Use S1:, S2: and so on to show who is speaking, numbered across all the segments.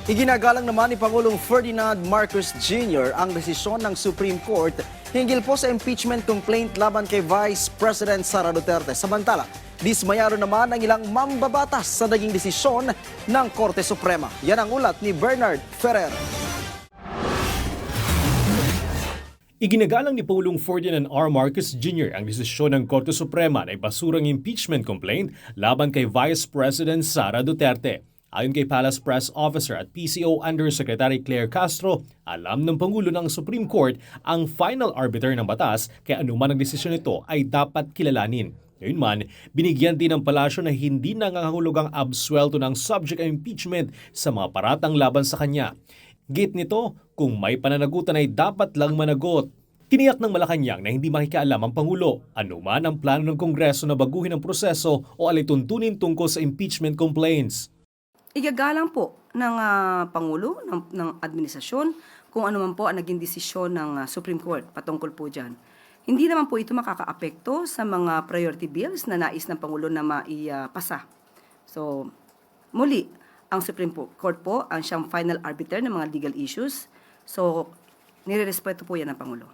S1: Iginagalang naman ni Pangulong Ferdinand Marcos Jr. ang desisyon ng Supreme Court hinggil po sa impeachment complaint laban kay Vice President Sara Duterte. Samantala, dismayado naman ang ilang mambabatas sa naging desisyon ng Korte Suprema. Yan ang ulat ni Bernard Ferrer.
S2: Iginagalang ni Pangulong Ferdinand R. Marcos Jr. ang desisyon ng Korte Suprema na ibasurang impeachment complaint laban kay Vice President Sara Duterte. Ayon kay Palace Press Officer at PCO Undersecretary Claire Castro, alam ng Pangulo ng Supreme Court ang final arbiter ng batas kaya anuman ang desisyon nito ay dapat kilalanin. Gayunman, binigyan din ng palasyo na hindi nangangahulugang absuelto ng subject ng impeachment sa mga paratang laban sa kanya. Git nito, kung may pananagutan ay dapat lang managot. Tiniyak ng Malacanang na hindi makikialam ang Pangulo, anuman ang plano ng Kongreso na baguhin ang proseso o alituntunin tungkol sa impeachment complaints.
S3: Igagalang po ng Pangulo, ng administrasyon, kung ano man po ang naging desisyon ng Supreme Court patungkol po dyan. Hindi naman po ito makakaapekto sa mga priority bills na nais ng Pangulo na maipasa. So, muli, ang Supreme Court po ang siyang final arbiter ng mga legal issues. So, nirerespeto po yan ng Pangulo.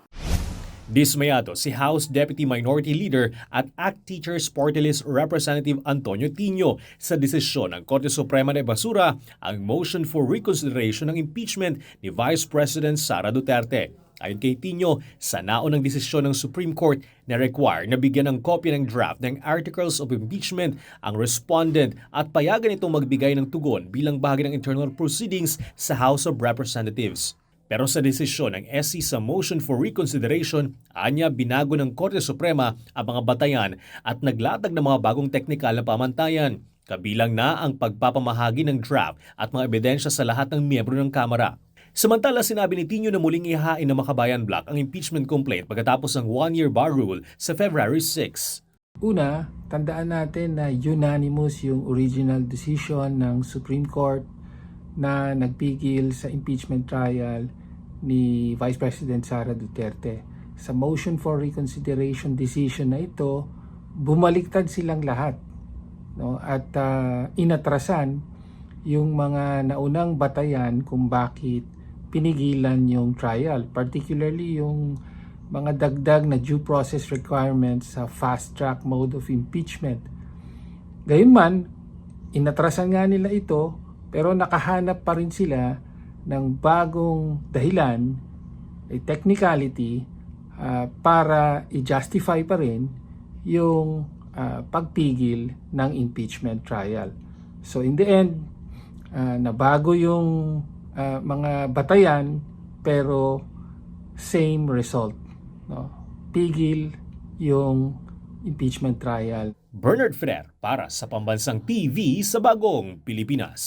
S2: Dismayado si House Deputy Minority Leader at ACT Teachers Party List Representative Antonio Tino sa desisyon ng Korte Suprema na ibasura ang motion for reconsideration ng impeachment ni Vice President Sara Duterte. Ayon kay Tino, sa naunang desisyon ng Supreme Court na require na bigyan ng kopya ng draft ng Articles of Impeachment ang respondent at payagan itong magbigay ng tugon bilang bahagi ng internal proceedings sa House of Representatives. Pero sa desisyon ng SC sa motion for reconsideration, anya binago ng Korte Suprema ang mga batayan at naglatag ng mga bagong teknikal na pamantayan. Kabilang na ang pagpapamahagi ng draft at mga ebidensya sa lahat ng miyembro ng Kamara. Samantala, sinabi ni Tino na muling ihahain ng Makabayan Bloc ang impeachment complaint pagkatapos ng one-year bar rule sa February 6.
S4: Una, tandaan natin na unanimous yung original decision ng Supreme Court na nagpigil sa impeachment trial ni Vice President Sara Duterte. Sa motion for reconsideration decision na ito, bumaliktad silang lahat, no? At inatrasan yung mga naunang batayan kung bakit pinigilan yung trial, particularly yung mga dagdag na due process requirements sa fast track mode of impeachment. Gayunman, inatrasan nga nila ito, pero nakahanap pa rin sila ng bagong dahilan, a technicality, para i-justify pa rin yung pagpigil ng impeachment trial. So in the end, nabago yung mga batayan pero same result. No? Pigil yung impeachment trial.
S2: Bernard Ferrer para sa Pambansang TV sa Bagong Pilipinas.